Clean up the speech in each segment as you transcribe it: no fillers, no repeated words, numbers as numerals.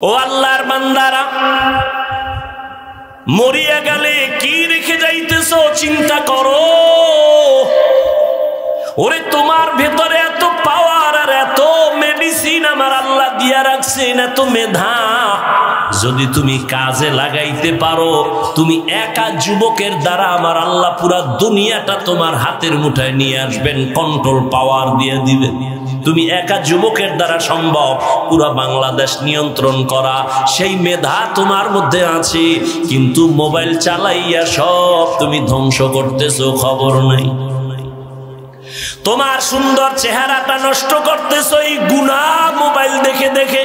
ও আল্লাহর বান্দারা, মরিয়া গেলে কি রেখে যাইতেছো চিন্তা করো। ওরে তোমার ভেতরে এত পাওয়ার আর এত মেডিসিন আমার আল্লাহ দিয়া রাখছেন, এত মেধা, যদি তুমি কাজে লাগাইতে পারো, তুমি একা যুবকের দ্বারা আমার আল্লাহ পুরা দুনিয়াটা তোমার হাতের মুঠায় নিয়ে আসবেন, কন্ট্রোল পাওয়ার দিয়ে দিবেন। তুমি একা যুবকের দ্বারা সম্ভব পুরা বাংলাদেশ নিয়ন্ত্রণ করা, সেই মেধা তোমার মধ্যে আছে, কিন্তু মোবাইল চালাইয়া সব তুমি ধ্বংস করতেছো, খবর নাই। তোমার সুন্দর চেহারাটা নষ্ট করতেছো এই গুনাহ মোবাইল দেখে দেখে।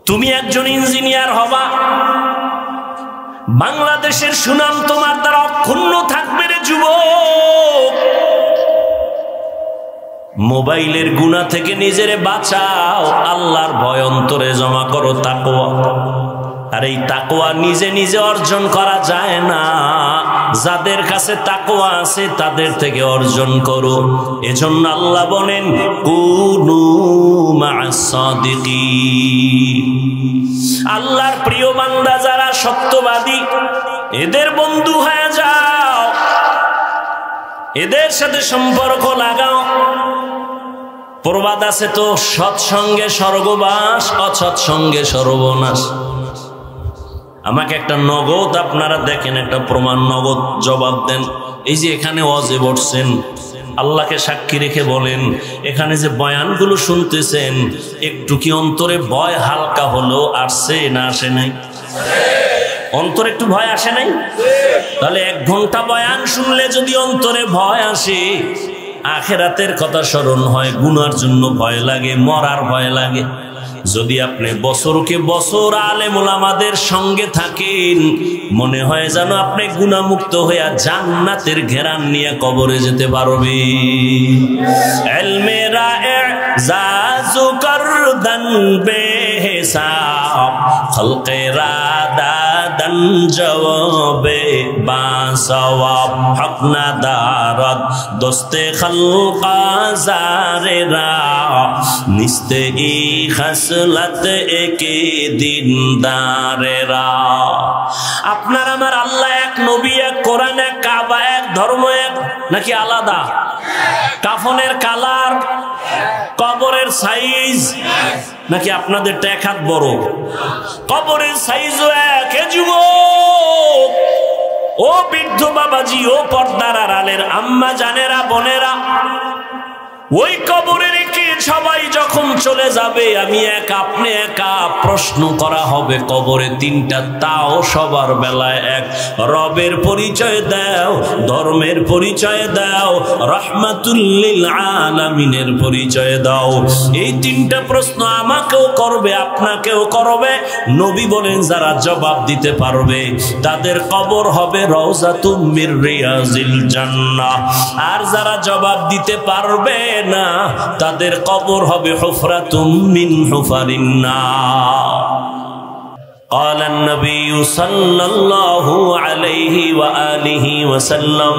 তুমি একজন ইঞ্জিনিয়ার হবা, বাংলাদেশের সুনাম তোমার দ্বারা অক্ষুণ্ণ থাকবে রে যুবক। মোবাইলের গুনাহ থেকে নিজেরে বাঁচাও, আল্লাহর ভয় অন্তরে জমা করো, তাকওয়া। আর এই তাকওয়া নিজে নিজে অর্জন করা যায় না, যাদের কাছে তাকওয়া আছে তাদের থেকে অর্জন করো। এজন্য আল্লাহ বলেন কুনু মা'আস সাদিকিন। আল্লাহর প্রিয় বান্দা যারা সত্যবাদী, এদের বন্ধু হয়ে যাও, এদের সাথে সম্পর্ক লাগাও। প্রবাদ আছে তো, সৎসঙ্গে স্বর্গবাস, অসৎসঙ্গে সর্বনাশ। আমাকে একটা নগদ আপনারা দেখেন, একটা প্রমাণ নগদ জবাব দেন। এই যে এখানে ওয়াজে বসছেন, আল্লাহকে সাক্ষী রেখে বলেন, এখানে যে বয়ানগুলো শুনতেছেন, একটু কি অন্তরে ভয় হালকা হলো আসছে না আসে নাই? অন্তরে একটু ভয় আসে নাই? তাহলে 1 ঘন্টা বয়ান শুনলে যদি অন্তরে ভয় আসে, আখিরাতের কথা স্মরণ হয়, গুনার জন্য ভয় লাগে, মরার ভয় লাগে। যদি আপনি বছরকে বছর আলেম ওলামাদের সঙ্গে থাকেন, মনে হয় যেন আপনি গুনাহমুক্ত হইয়া জান্নাতের ঘেরান নিয়ে কবরে যেতে পারবে। ইলমেরা ইজাজু করদান বেহিসাব, খলকেরা দাদান জওয়াবে বাসওয়াব, হক না দারদ দোস্তে খলকা জারেরা, নিস্তে ই খাসলাত একে দিনদারেরা। আপনার আমার আল্লাহ এক, নবী এক, কোরআন এক, কাবা এক, ধর্ম এক, নাকি আলাদা? কাফনের কালার, কবরের সাইজ নাকি আপনাদেরটা 1 হাত বড়? কবরের সাইজও এক। এ যুবক, ও বৃদ্ধ বাবাজি, ও পর্দার আড়ালের আম্মা জানেরা, বোনেরা, ওই কবরে রেখে সবাই যখন চলে যাবে, আমি এক, আপনি একা, প্রশ্ন করা হবে কবরে 3টা, তাও সবার বেলায় এক। রবের পরিচয় দাও, ধর্মের পরিচয় দাও, রাহমাতুল লিল আলামিনের পরিচয় দাও। এই 3টা প্রশ্ন আমাকেও করবে, আপনাকেও করবে। নবী বলেন যারা জবাব দিতে পারবে তাদের কবর হবে রওজাতুম মির রিয়াজিল জান্নাহ, আর যারা জবাব দিতে পারবে না তাদের কবর হবে হুফরাতুম মিন হুফারিন নার। قال النبي صلى الله عليه وآله وسلم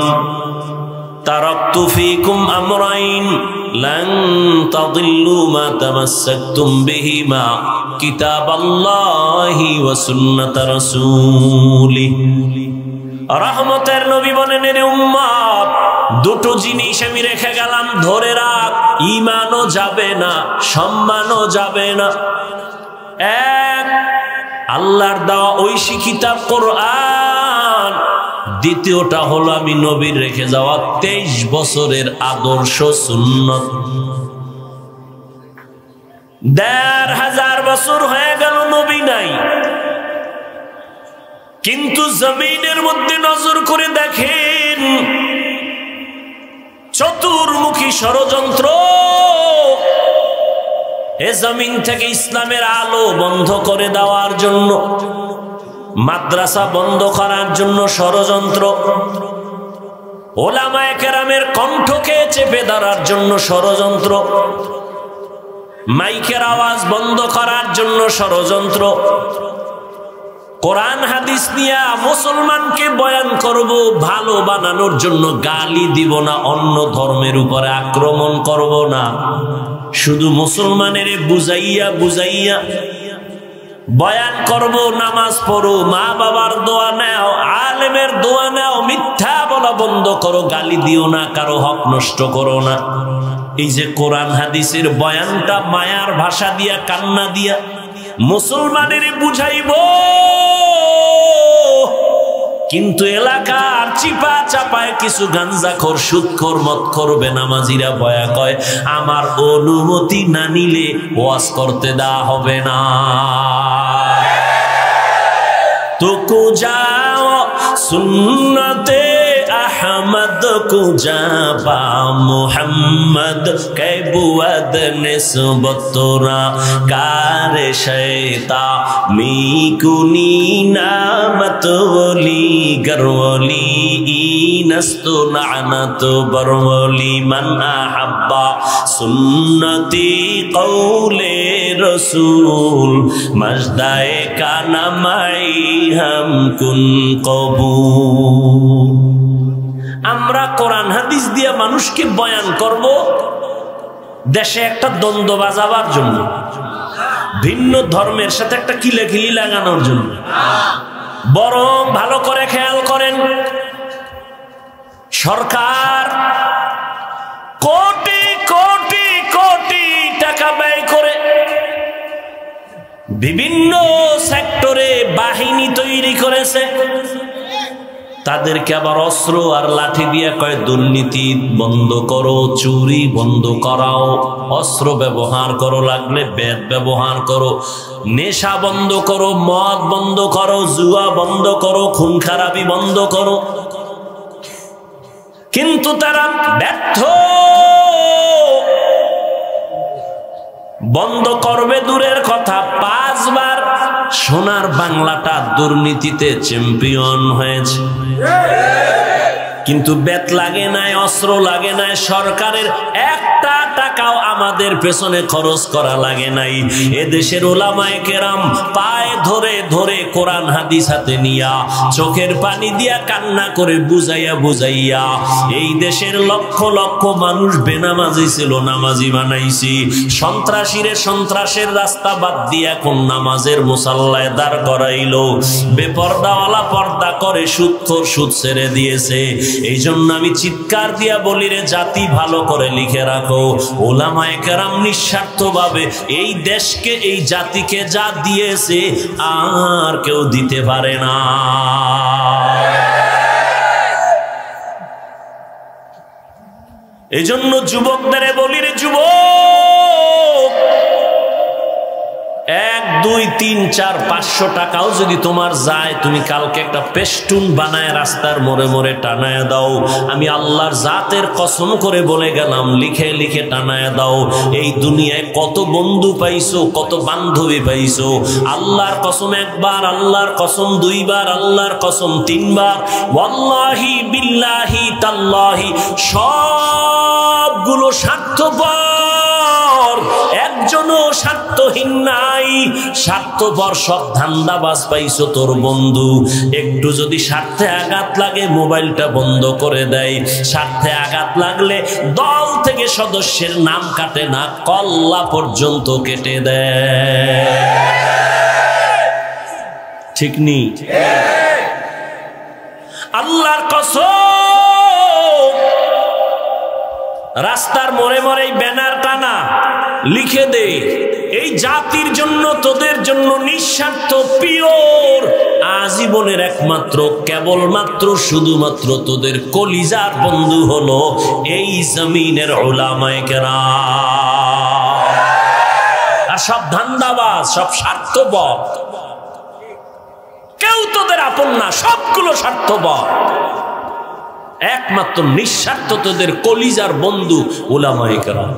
تركت فيكم أمرين لن تضلوا ما تمسكتم بهما كتاب الله وسنة رسوله। রহমতের নবী বলেন, এর উম্মত, 2টো জিনিস আমি রেখে গেলাম, ধরে রাখ, ঈমানও যাবে না, সম্মানও যাবে না। 1, আল্লাহর দেওয়া ঐশী কিতাব কোরআন। দ্বিতীয়টা হলো আমি নবীর রেখে যাওয়া 23 বছরের আদর্শ সুন্নত। 1500 বছর হয়ে গেল নবী নাই, কিন্তু জমিনের মধ্যে নজর করে দেখেন, চতুর্মুখী ষড়যন্ত্র। এ জমিন থেকে ইসলামের আলো বন্ধ করে দেওয়ার জন্য, মাদ্রাসা বন্ধ করার জন্য ষড়যন্ত্র, ওলামায়ে কেরামের কণ্ঠকে চেপে ধরার জন্য ষড়যন্ত্র, মাইকের আওয়াজ বন্ধ করার জন্য ষড়যন্ত্র, কোরআন হাদিস নিয়ে মুসলমানকে বয়ান করব, ভালো বানানোর জন্য গালি দিব না, অন্য ধর্মের উপরে আক্রমণ করব না, শুধু মুসলমানের বুঝাইয়া বুঝাইয়া বয়ান করব, নামাজ পড়ো, মা বাবার দোয়া নাও, আলেমের দোয়া নাও, মিথ্যা বলা বন্ধ করো, গালি দিও না, কারো হক নষ্ট করো না। এই যে কোরআন হাদিসের বয়ানটা মায়ার ভাষা দিয়া, কান্না দিয়া মুসলমানের বুঝাইব, কিন্তু এলাকার চিপা চাপায় কিছু গাঞ্জাখোর, সুদখোর, মদখোর, বেনামাজিরা বয়া কয় আমার অনুমতি না নিলে ওয়াজ করতে দেওয়া হবে না। তো যাও সুন্নতে अहमद को जाबा मोहम्मद कै बुअद निस्बतोरा कार शैता मी कुनी नामत वली गरवली नस्तो नानत बरवली मन अहब्बा सुन्नती कौले रसूल मजदाए का नमाई हम कुन कबूल। আমরা কোরআন হাদিস দিয়ে মানুষকে বয়ান করব দেশে একটা দ্বন্দ্ব বাজাবার জন্য, ভিন্ন ধর্মের সাথে একটা কিলাকিলি লাগানোর জন্য। বরং ভালো করে খেয়াল করেন, সরকার কোটি কোটি কোটি টাকা ব্যয় করে বিভিন্ন সেক্টরে বাহিনী তৈরি করেছে। তাদেরকে আবার অস্ত্র আর লাঠি দিয়ে কয় দুর্নীতি বন্ধ করো, চুরি বন্ধ করাও, অস্ত্র ব্যবহার করো, লাগলে বেদ ব্যবহার করো, নেশা বন্ধ করো, মদ বন্ধ করো, জুয়া বন্ধ করো, খুন খারাপি বন্ধ করো। কিন্তু তারা ব্যর্থ। বন্ধ করবে দূরের কথা, 5 বার সোনার বাংলাটা দুর্নীতিতে চ্যাম্পিয়ন হয়েছে। কিন্তু বেত লাগে নাই, অস্ত্র লাগে নাই, সরকারের একটা টাকাও আমাদের পেছনে খরচ করা লাগে নাই। এদেশের ওলামায়ে কেরাম পায়ে ধরে ধরে কোরআন হাদিস হাতে নিয়া, চোখের পানি দিয়া কান্না করে বুঝাইয়া বুঝাইয়া এই দেশের লক্ষ লক্ষ মানুষ বেনামাজি ছিল নামাজি বানাইছি। সন্ত্রাসীরে সন্ত্রাসের রাস্তা বাদ দিয়ে এখন নামাজের মুসাল্লায় দাঁড় করাইলো। বেপর্দাওয়ালা পর্দা করে, সুদখোর সুদ ছেড়ে দিয়েছে। এই জন্য আমি চিৎকার দিয়া বলি রে জাতি, ভালো করে লিখে রাখো, ওলামায়ে কেরাম নিঃস্বার্থভাবে এই দেশকে, এই জাতিকে যা দিয়েছে আর কেউ দিতে পারে না। এই জন্য যুবকদের বলি রে যুবক, 1, 2, 3, 4, 500 টাকাও যদি তোমার যায়, তুমি কালকে একটা পেস্টুন বানায় রাস্তার মোড়ে মোড়ে টানায় দাও। আমি আল্লাহর জাতের কসম করে বলে গেলাম, লিখে লিখে টানায় দাও। এই দুনিয়ায় কত বন্ধু পাইছো, কত বান্ধবী পাইছো, আল্লাহর কসম 1 বার, আল্লাহর কসম 2 বার, আল্লাহর কসম 3 বার, ওয়াল্লাহি বিল্লাহি তাল্লাহি সবগুলো স্বার্থপর, একজনও স্বার্থহীন নাই। স্বার্থপর সব ধান্দাবাজ পাইছো তোর বন্ধু। একটু যদি স্বার্থে আঘাত লাগে মোবাইলটা বন্ধ করে দেয়, স্বার্থে আঘাত লাগলে দল থেকে সদস্যের নাম কাটে না, কল্লা পর্যন্ত কেটে দেয়। ঠিক নি? আল্লাহর কসম, রাস্তার মোড়ে মোড়ে ব্যানার টানা, লিখে দে এই জাতির জন্য, তোদের জন্য নিঃস্বার্থ, পিওর, আজীবনের একমাত্র, কেবলমাত্র, শুধুমাত্র তোদের কলিজার বন্ধু হলো এই জমিনের উলামায়ে কেরাম। আর সব ধান্দাবাজ, সব স্বার্থপর, কেউ তোদের আপন না, সবগুলো স্বার্থপর। একমাত্র নিঃস্বার্থ তোদের কলিজার বন্ধু উলামায়ে কেরাম।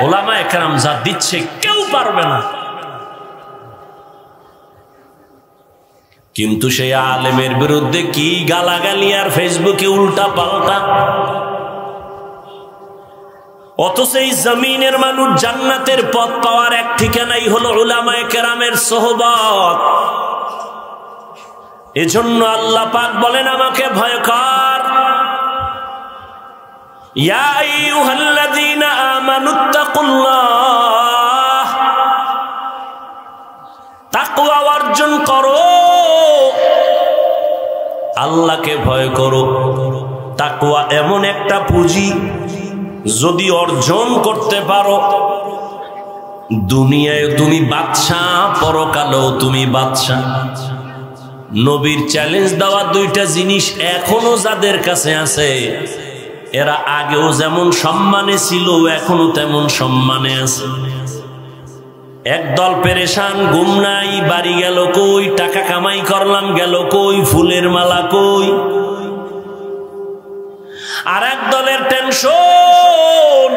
উলামায়ে কেরাম যা দিচ্ছে কেউ পারবে না। কিন্তু সেই আলেমের বিরুদ্ধে কি গালাগালি আর ফেসবুকে উল্টা পাল্টা। অথচ এই জমিনের মানুষ জান্নাতের পথ পাওয়ার এক ঠিকানাই হলো উলামায়ে কেরামের সোহবত। এজন্য আল্লাহ পাক বলেন আমাকে ভয় কর, ইয়া আইয়ুহাল্লাযীনা আমানুত্তাকুল্লাহ তাকওয়া অর্জন করো, আল্লাহকে ভয় করো। তাকওয়া এমন একটা পুঁজি, যদি অর্জন করতে পারো দুনিয়ায় তুমি বাদশা, পরকালেও তুমি বাদশা। নবীর চ্যালেঞ্জ দেওয়া দুইটা জিনিস এখনো যাদের কাছে আছে, এরা আগেও যেমন সম্মানে ছিল এখনো তেমন সম্মানে আছে। একদল পেরেশান, ঘুম নাই, বাড়ি গেল কই, টাকা কামাই করলাম গেল কই, ফুলের মালা কই। আর এক দলের টেনশন,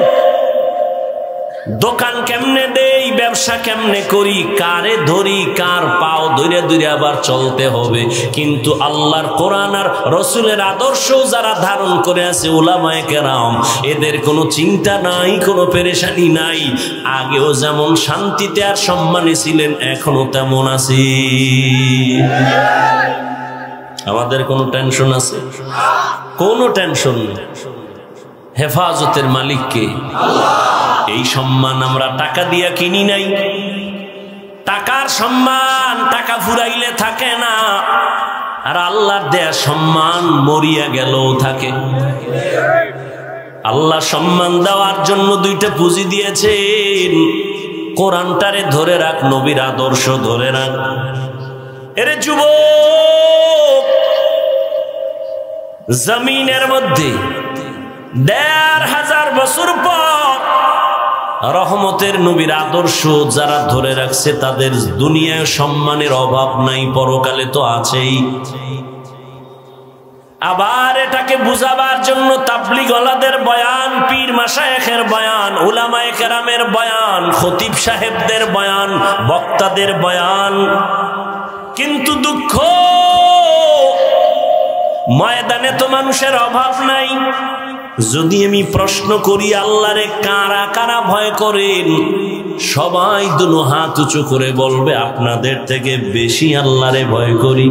দোকান কেমনে দেই, ব্যবসা কেমনে করি, কারে ধরি, কার পাও ধরে ধরে আবার চলতে হবে। কিন্তু আল্লাহর কোরআন আর রসুলের আদর্শ যারা ধারণ করে আছে উলামায়ে কেরাম, এদের কোনো চিন্তা নাই, কোনো পেরেশানি নাই। আগেও যেমন শান্তিতে আর সম্মানে ছিলেন এখনো তেমন আছে। আমাদের কোনো টেনশন আছে? কোনো টেনশন নেই। হেফাজতের মালিক কে? এই সম্মান আমরা টাকা দিয়া কিনি নাই। টাকার সম্মান টাকা ফুরাইলে থাকে না, আর আল্লাহর দেয়া সম্মান মরিয়া গেলেও থাকে। আল্লাহ সম্মান দেওয়ার জন্য দুইটা পুঁজি দিয়েছেন। কোরআনটারে ধরে রাখ, নবীর আদর্শ ধরে রাখ। এরে যুবক, জমিনের মধ্যে ১৫০০ বছর পর রহমতের নবীর আদর্শ যারা ধরে রাখছে তাদের দুনিয়ায় সম্মানের অভাব নাই, পরকালে তো আছেই। আবার এটাকে বুঝাবার জন্য তাবলীগওয়ালাদের বয়ান, পীর মাশায়েখের বয়ান, উলামায়ে কেরামের বয়ান, খতিব সাহেবদের বয়ান, বক্তাদের বয়ান। কিন্তু দুঃখ, ময়দানে তো মানুষের অভাব নাই। যদি আমি প্রশ্ন করি আল্লাহরে কারা কারা ভয় করেন, সবাই দুনো হাত উঁচু করে বলবে আপনাদের থেকে বেশি আল্লাহরে ভয় করি।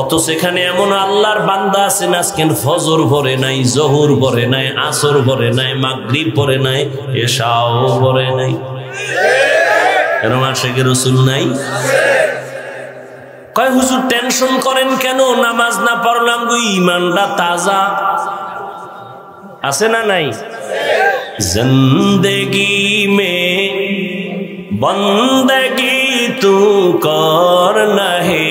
অত সেখানে এমন আল্লাহর বান্দা আছেন আজকে ফজর ভরে নাই, জোহর ভরে নাই, আসর ভরে নাই, মাগরিব ভরে নাই, এশাও ভরে নাই। এরকম আশিকে রাসূল নাই? কয় হুজুর টেনশন করেন কেন, নামাজ না পড়লাম গো, ঈমানটা তাজা আছে না নাই? জিন্দেগি মে বন্দগি তু কর নহে,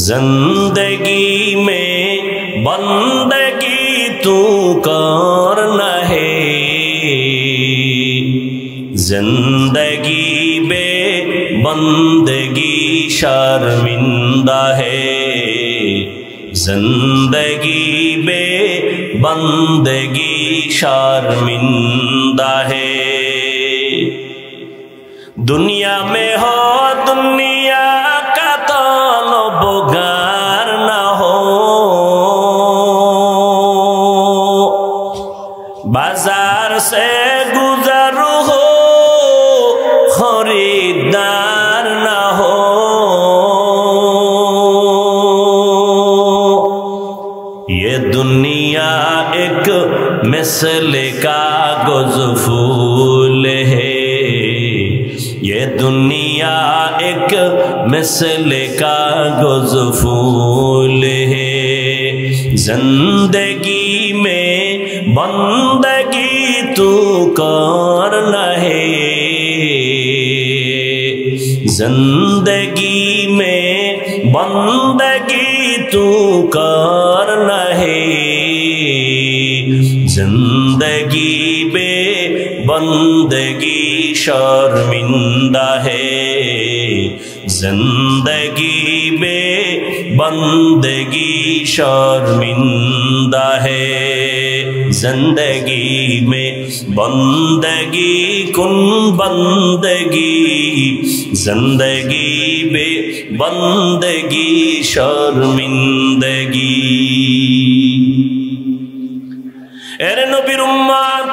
জিন্দেগি মে বন্দগি তু কর নহে, জিন্দেগি বে বন্দগি শर्मिंदा है, जिंदगी बे बंदगी शर्मिंदा है। दुनिया में हो दुनिया का तलबगार न हो, बाजार से गुजर हो खरीदार न हो। ये दुनिया एक मिसले कागज फूल है, ये दुनिया एक मिसले कागज फूल है। जिंदगी में बंदगी तू करना है, जिंदगी में बंदगी तू करना है, जिंदगी बे बंदगी शर्मिंदा है, जिंदगी बे बंदगी शर्मिंदा है। जिंदगी में बंदगी कुन बंदगी, जिंदगी बे बंदगी शर्मिंदगी। এরে নবীর উম্মত,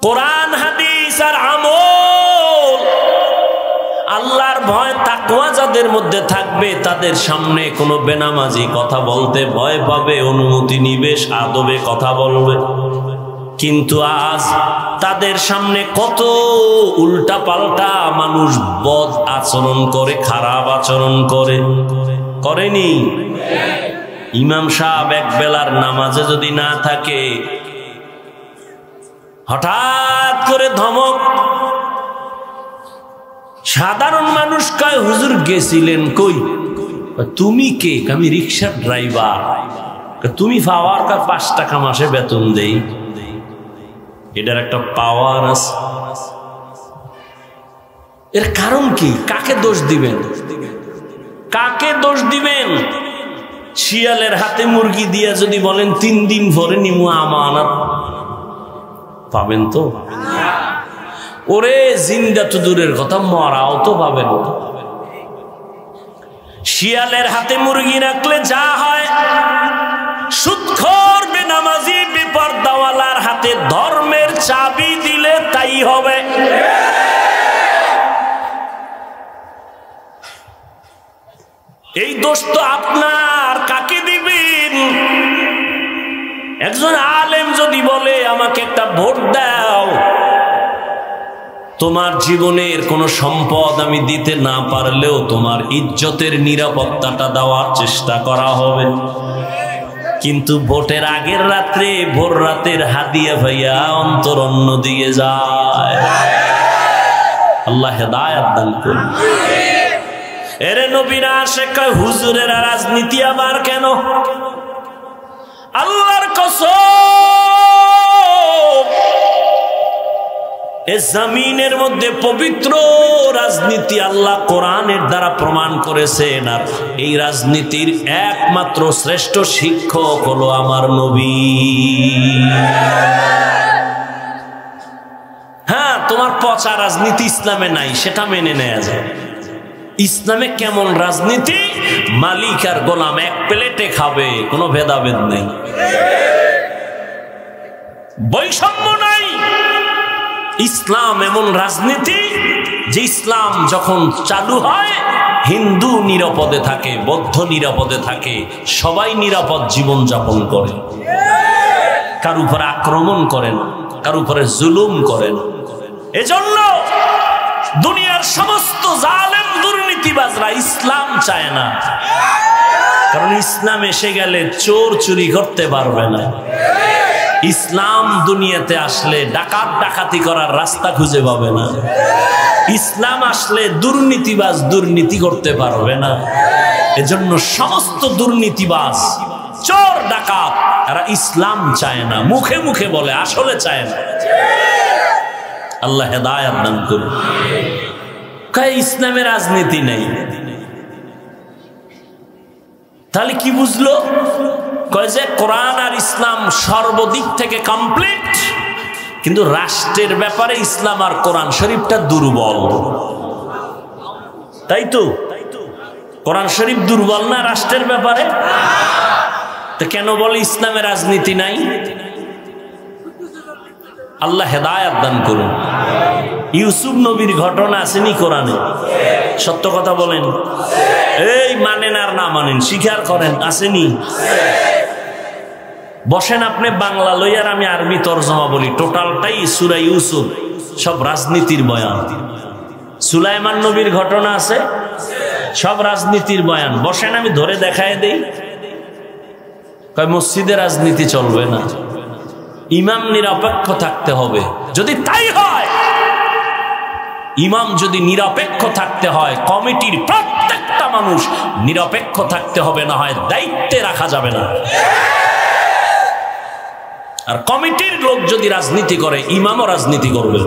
কোরআন হাদিস আর আমল, আল্লাহর ভয় তাকওয়া যাদের মধ্যে থাকবে তাদের সামনে কোনো বেনামাজি কথা বলতে ভয় পাবে, অনুমতি নিবে, আদবে কথা বলবে। কিন্তু আজ তাদের সামনে কত উল্টা পাল্টা মানুষ বদ আচরণ করে, খারাপ আচরণ করেনি? ইমাম সাহেব এক বেলার নামাজে যদি না থাকে, হঠাৎ করে ধমক, সাধারণ মানুষ কয় হুজুর গেছিলেন কই? তুমি কে? আমি রিক্সার ড্রাইভার। তুমি পাওয়ার 5 টাকা মাসে বেতন দেই। এটার একটা পাওয়ার আছে। এর কারণ কি? কাকে দোষ দিবেন? কাকে দোষ দিবেন? শিয়ালের হাতে মুরগি দিয়া যদি বলেন 3 দিন পরে নিমু আমানত, পাবেন তো? ওরে জিন্দা তো দূরের কথা, মরাও তো পাবেন। শিয়ালের হাতে মুরগি রাখলে যা হয়, সুদখোর বেনামাজি বেপরদাওয়ালার হাতে ধর্মের চাবি দিলে তাই হবে। এই দোষ তো আপনার, কাকে দিবেন? একজন আলেম যদি বলে আমাকে একটা ভোট দাও, তোমার জীবনের কোন সম্পদ আমি দিতে না পারলেও তোমার ইজ্জতের নিরাপত্তাটা দেওয়ার চেষ্টা করা হবে। কিন্তু ভোটের আগের রাত্রে ভোর রাতের হাদিয়া ভাইয়া অন্তর অন্য দিকে যায়। আল্লাহ হেদায়েত দান করুন। এরে নবীরা আসে কয় হুজুরের রাজনীতি আবার কেন? আল্লাহর কসম, এ জমিনের মধ্যে পবিত্র রাজনীতি আল্লাহ কোরআনের দ্বারা প্রমাণ করেছেন। আর এই রাজনীতির একমাত্র শ্রেষ্ঠ শিক্ষক হলো আমার নবী। হ্যাঁ, তোমার পচা রাজনীতি ইসলামে নাই, সেটা মেনে নেওয়া যায়। ইসলামে কেমন রাজনীতি? মালিক আর গোলাম এক প্লেটে খাবে, কোনো ভেদাভেদ নেই, বৈষম্য নাই। ইসলাম এমন রাজনীতি যে ইসলাম যখন চালু হয় হিন্দু নিরাপদে থাকে, বৌদ্ধ নিরাপদে থাকে, সবাই নিরাপদ জীবন যাপন করে, কার উপরে আক্রমণ করেন, কার উপরে জুলুম করেন। এজন্য দুনিয়ার সমস্ত জালেম দুর্নীতিবাজরা ইসলাম চায় না, কারণ ইসলাম এসে গেলে চোর চুরি করতে পারবে না। ইসলাম দুনিয়াতে আসলে ডাকাত ডাকাতি করার রাস্তা খুঁজে পাবে না। ইসলাম আসলে দুর্নীতিবাজ দুর্নীতি করতে পারবে না। এজন্য সমস্ত দুর্নীতিবাজ, চোর, ডাকাত এরা ইসলাম চায় না, মুখে মুখে বলে, আসলে চায় না। আল্লাহ হেদায়েত দান করুন। কয় ইসলামে রাজনীতি নেই, তাহলে কি বুঝলো? কয় যে কোরআন আর ইসলাম সর্বদিক থেকে কমপ্লিট, কিন্তু রাষ্ট্রের ব্যাপারে ইসলাম আর কোরআন শরীফটা দুর্বল। তাই তো? কোরআন শরীফ দুর্বল না রাষ্ট্রের ব্যাপারে? তো কেন বলে ইসলামে রাজনীতি নাই? আল্লাহ হেদায়েত দান করুন। ইউসুফ নবীর ঘটনা আসেনি কোরআনে? সত্য কথা বলেন, এই মানেন আর না মানেন, স্বীকার করেন, আসেনি? বসেন আপনি বাংলা লইয়ার, আমি আরবি তরজমা বলি। টোটালটাই সূরা ইউসুফ, সব রাজনীতির বয়ান। সুলাইমান নবীর ঘটনা আছে, সব রাজনীতির বয়ান। বসেন আমি ধরে দেখায় দেই। কয় মসজিদে রাজনীতি চলবে না, ইমাম নিরপেক্ষ থাকতে হবে। যদি তাই হয়, ইমাম যদি নিরপেক্ষ থাকতে হয়, কমিটির প্রত্যেকটা মানুষ নিরপেক্ষ থাকতে হবে, না হয় দায়িত্বে রাখা যাবে না। আর কমিটির লোক যদি রাজনীতি করে, ইমামও রাজনীতি করবে।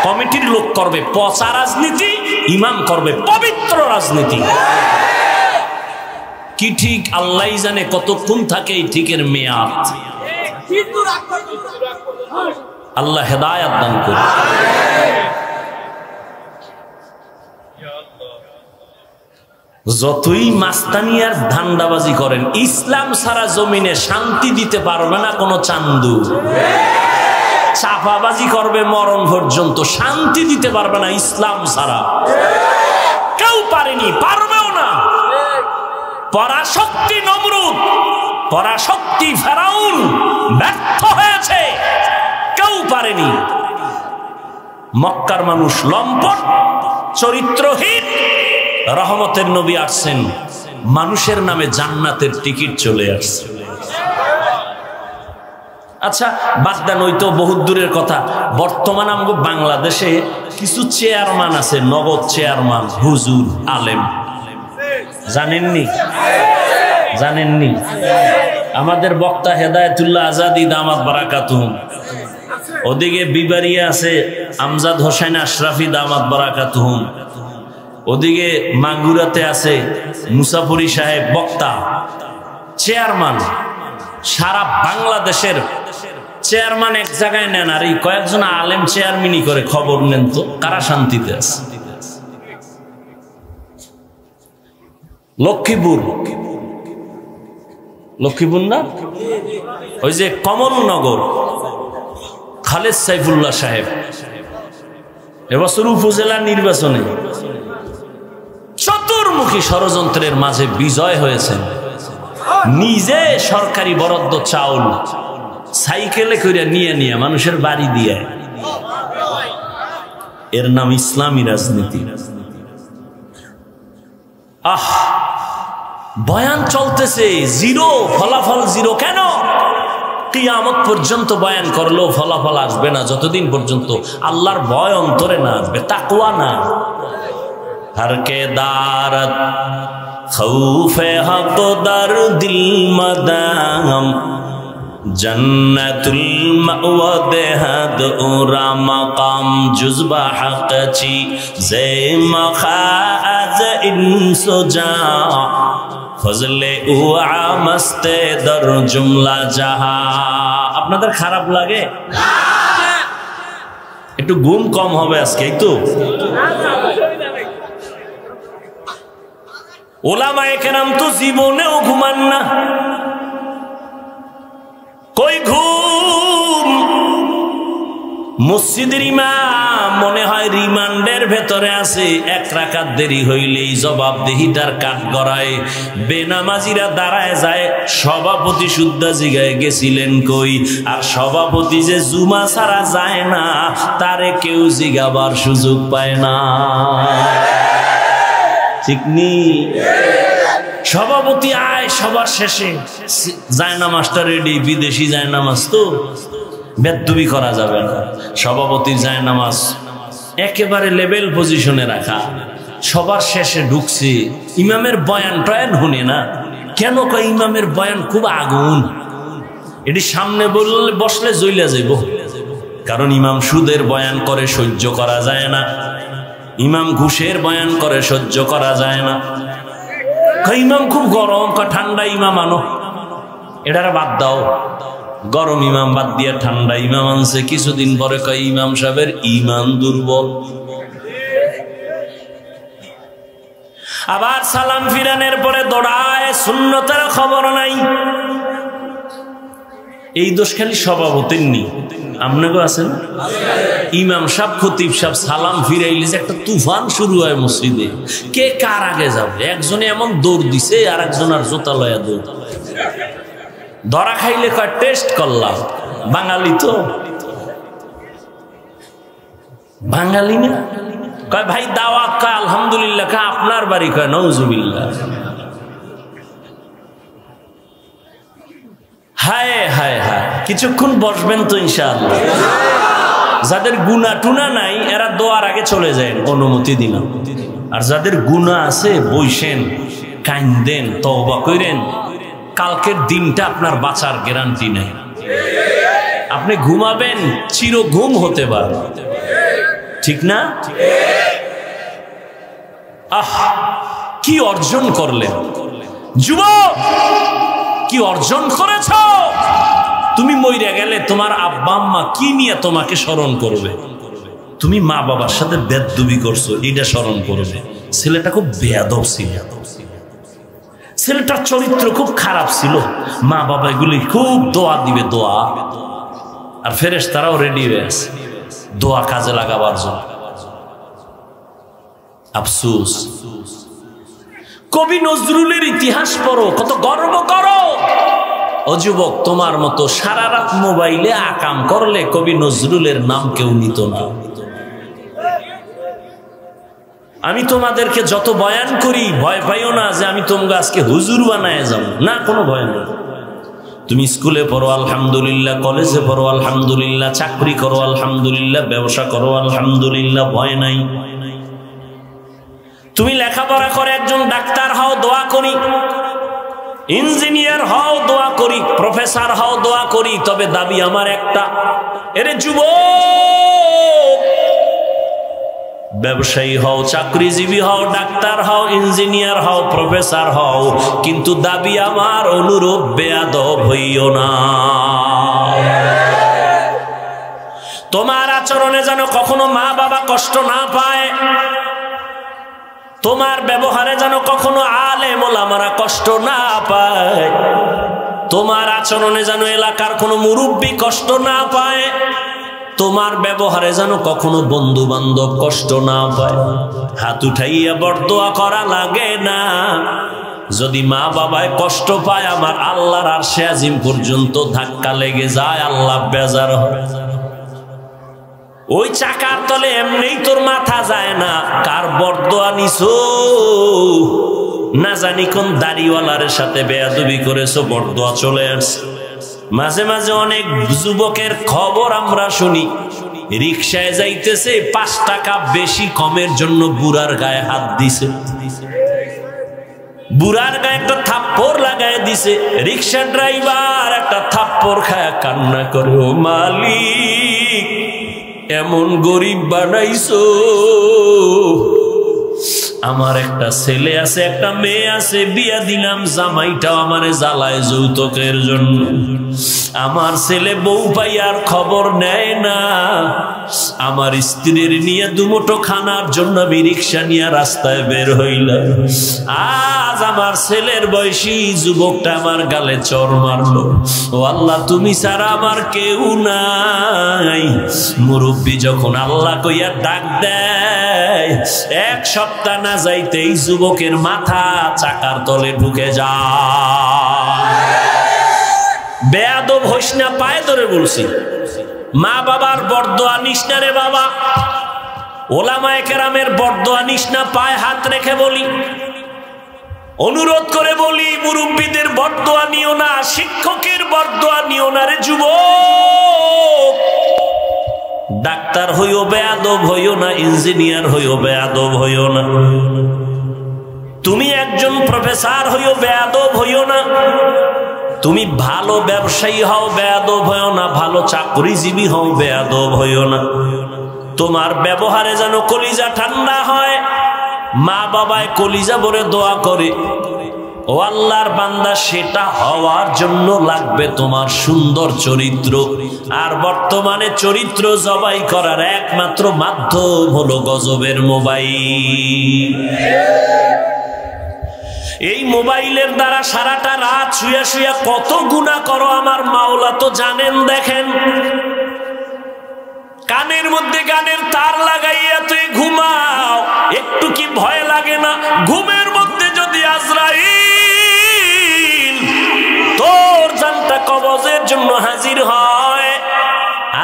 কমিটির লোক করবে পচা রাজনীতি, ইমাম করবে পবিত্র রাজনীতি। কি ঠিক আল্লাহ জানে কতক্ষণ থাকে এই ঠিকের মেয়াদ। আল্লাহ হেদায়েত দান করুন। যতই মাস্তানি আর ধান্দাবাজি করেন, ইসলাম ছাড়া জমিনে শান্তি দিতে পারবে না কোনো চান্দু। চাপাবাজি করবে মরণ পর্যন্ত, শান্তি দিতে পারবে না ইসলাম ছাড়া। কেউ পারেনি, পারবেও না। পরাশক্তি নমরুদ, পরাশক্তি ফেরাউন ব্যর্থ হয়েছে, কেউ পারেনি। মক্কার মানুষ লম্পট, চরিত্রহীন, রহমতের নবী আসছেন, মানুষের নামে জান্নাতের টিকিট চলে আসছে। আচ্ছা বাদ দেন, ওই তো বহুত দূরের কথা। বর্তমান আমগো বাংলাদেশে কিছু চেয়ারম্যান আছে, নগদ চেয়ারম্যান, হুজুর আলেম, জানেননি? জানেননি? আমাদের বক্তা হেদায়েতুল্লাহ আজাদি দামাত বারাকাতুহুম, ওদিকে বিবারিয়া আছে আমজাদ হোসেন আশরাফি দামাত বারাকাতুহুম, ওদিকে মাগুরাতে আছে মুসাফরি সাহেব বক্তা, চেয়ারম্যান। সারা বাংলাদেশের চেয়ারম্যান এক জায়গায় নেন, আর এই কয়েকজন আলেম চেয়ারম্যানই করে। খবর নেন তো কারা শান্তিতে আছে? লক্ষ্মীপুর, লক্ষ্মীপুর না, ওই যে কমলনগর, খালেদ সাইফুল্লাহ সাহেব এবছর উপজেলা নির্বাচনে চতুর্মুখী ষড়যন্ত্রের মাঝে বিজয় হয়েছেন। নিজে সরকারি বরাদ্দ চাউল সাইকেলে করে নিয়ে নিয়ে মানুষের বাড়ি দিয়ে, এর নাম ইসলামী রাজনীতি। বয়ান চলতেছে, জিরো, ফলাফল জিরো। কেন? কিয়ামত পর্যন্ত বয়ান করলেও ফলাফল আসবে না, যতদিন পর্যন্ত আল্লাহর ভয় অন্তরে না আসবে, তাকওয়া না। হরকে দারত খৌফে হক দার দিল মদাম জন্নতুল মাওয়া দেহাদ উরা মাকাম জুজবা হকচি জে মখাজ ইনসুজা ফজলে উআ মস্তে দর জুমলা জাহা। আপনাদের খারাপ লাগে? একটু ঘুম কম হবে আজকে, এই তো। ওলামায়ে কেরাম তো জীবনেও ঘুমান না, কই ঘুম। মসজিদের ইমাম মনে হয় রিমান্ডের ভেতরে আছে, এক রাকাত দেরি হইলেই জবাবদিহিতার কাঠ গড়ায়, বেনামাজিরা দাঁড়ায় যায়, সভাপতি সুদ্ধা জিগায় গেছিলেন কই। আর সভাপতি যে জুমা ছাড়া যায় না, তারে কেউ জিগাবার সুযোগ পায় না, ঠিক নি? সভাপতি আয় সবার শেষে, জায়নামাজটা রেডি, বিদেশি জায়নামাজ তো বেদবি করা যাবে না। সভাপতির জায়নামাজ একেবারে লেভেল পজিশনে রাখা, সবার শেষে ঢুকছে। ইমামের বয়ান টয়ান শুনে না, কেন কয় ইমামের বয়ান খুব আগুন, এটি সামনে বললে বসলে জ্বলে যাইব। কারণ ইমাম সুদের বয়ান করে, সহ্য করা যায় না। ইমাম ঘুষের বয়ান করে, সহ্য করা যায় না। ইমাম খুব গরম, ঠান্ডা ইমাম আনো, এটার বাদ দাও। গরম ইমাম বাদ দিয়া ঠান্ডা ইমাম আনছে। কিছুদিন পরে কয় ইমাম সাহেবের ইমান দুর্বল। আবার সালাম ফিরানের পরে দৌড়ায়, সুন্নতের খবর নাই। এই দোষ খালি সভাপতির নি, আপনাকেও আছেন। ইমাম সাহেব, খতিব সাহেব সালাম ফিরাইলে যে একটা তুফান শুরু হয় মসজিদে, কে কার আগে যাবে। একজনে এমন দৌড় দিছে, আর একজন আর জোতা লয়া দৌড়। ধরা খাইলে কয় টেস্ট করলাম, বাঙালি তো, বাঙালি না। কয় ভাই দাওয়াত, কয় আলহামদুলিল্লাহ। কয় আপনার বাড়ি? কয় নওজুবিল্লাহ। হায় হায় হায়, কিছুক্ষণ বসবেন তো ইনশাআল্লাহ। যাদের গুনাহ টুনা নাই এরা দোয়ার আগে চলে যায়, অনুমতি দিলাম। আর যাদের গুনাহ আছে বইসেন, কাইন্দেন, তওবা কইরেন। কালকের দিনটা আপনার বাঁচার গ্যারান্টি নাই। আপনি ঘুমাবেন, চির ঘুম হতে পারে, ঠিক না? কি অর্জন করলেন যুবক, কি অর্জন করেছ? তুমি মইরা গেলে তোমার আব্বা আম্মা কি নিয়ে তোমাকে স্মরণ করবে? তুমি মা বাবার সাথে বেদবি করছো, এটা স্মরণ করবে। ছেলেটা খুব বেয়াদব ছিল, ছেলেটার চরিত্র খুব খারাপ ছিল। মা বাবা এগুলি খুব দোয়া দিবে, দোয়া। আর ফেরেশতারাও রেডি হয়ে আছে দোয়া কাজে লাগাবার জন্য। আফসোস, কবি নজরুলের ইতিহাস পড়ো, কত গর্ব করো। ও যুবক, তোমার মতো সারা রাত মোবাইলে আকাম করলে কবি নজরুলের নাম কেউ নিত না। আমি তোমাদেরকে যত বয়ান করি, ভয় পাইও না যে আমি তোমাকে আজকে হুজুর বানায় যাব, না, কোনো ভয় নেই। তুমি স্কুলে পড়ো আলহামদুলিল্লাহ, কলেজে পড়ো আলহামদুলিল্লাহ, চাকরি করো আলহামদুলিল্লাহ, ব্যবসা করো আলহামদুলিল্লাহ, ভয় নাই। তুমি লেখাপড়া করে একজন ডাক্তার হও, দোয়া করি। ইঞ্জিনিয়ার হও, দোয়া করি। প্রফেসর হও, দোয়া করি। তবে দাবি আমার একটা, এরে যুবক, ব্যবসায়ী হও, চাকরিজীবী হও, ডাক্তার হও, ইঞ্জিনিয়ার হও, প্রফেসর হও, কিন্তু দাবি আমার অনুরূপ বেয়াদব হইও না। তোমার আচরণে যেন কখনো মা বাবা কষ্ট না পায়, তোমার ব্যবহারে যেন কখনো আলেম ওলামারা কষ্ট না পায়, তোমার আচরণে যেন এলাকার কোনো মুরব্বী কষ্ট না পায়, তোমার ব্যবহারে যেন কখনো বন্ধু বান্ধব কষ্ট না পায়। হাত উঠাইয়া বরদোয়া করা লাগে না। যদি মা বাবায় কষ্ট পায়, আমার আল্লাহর আরশে আজিম পর্যন্ত ধাক্কা লেগে যায়, আল্লাহ বেজার হয়। ওই চাকার তলে এমনি তোর মাথা যায় না, কার বরদোয়া নিছো, না জানি কোন দাড়িওয়ালার সাথে বেয়াদবি করেছো, বরদোয়া চলে আসছে। মাঝে মাঝে অনেক যুবকের খবর আমরা শুনি, রিকশায় যাইতেছে, 5 টাকা বেশি কমের জন্য বুড়ার গায়ে হাত দিছে, বুড়ার গায়ে একটা থাপ্পড় লাগায় দিছে। রিকশা ড্রাইভার একটা থাপ্পড় খায় কান্না করে, ও মালিক, এমন গরিব বানাইছো, আমার একটা ছেলে আছে, একটা মেয়ে আছে, বিয়া দিলাম, জামাইটাও আমারে জ্বালায় যৌতুকের জন্য। আমার ছেলে বউ পাইয়ার খবর নেয় না, আমার স্ত্রীর নিয়ে দুমুঠো খানার জন্য আমি রিক্সা নিয়ে রাস্তায় বের হইলাম। আজ আমার ছেলের বয়সী যুবকটা আমার গালে চর মারলো। ও আল্লাহ, তুমি ছাড়া আমার কেউ নাই। মুরব্বী যখন আল্লাহ কইয়া ডাক দেয়, 1 সপ্তাহ না যাইতেই যুবকের মাথা চাকার তলে ঢুকে যায়। বেয়াদব হইস না, পায়ে ধরে বলছি। মা বাবার বরদোয়া নিস না রে বাবা, ওলামায়ে কেরামের বরদোয়া নিস না, পায়ে হাত রেখে বলি, অনুরোধ করে বলি, মুরব্বীদের বরদোয়া নিও না, শিক্ষকের বরদোয়া নিও না রে যুবক। ডাক্তার হইও বেয়াদব হইও না, ইঞ্জিনিয়ার হইও বেয়াদব হইও না, তুমি একজন প্রফেসর হইও বেয়াদব হইও না, তুমি ভালো ব্যবসায়ী হও বেয়াদব হইও না, ভালো চাকরিজীবী হও বেয়াদব হইও না। তোমার ব্যবহারে যেন কলিজা ঠান্ডা হয়, মা বাবায় কলিজা ভরে দোয়া করে। ও আল্লাহর বান্দা, সেটা হওয়ার জন্য লাগবে তোমার সুন্দর চরিত্র। আর বর্তমানে চরিত্র জবাই করার একমাত্র মাধ্যম হলো গজবের মোবাইল। এই মোবাইলের দ্বারা সারাটা রাত শুয়ে শুয়ে কত গুনাহ করো আমার মাওলা তো জানেন। দেখেন, কানের মধ্যে গানের তার লাগাইয়া তুই ঘুমাও, একটু কি ভয় লাগে না? ঘুমের মধ্যে যদি আজরাইল তোর জানটা কবজের জন্য হাজির হয়,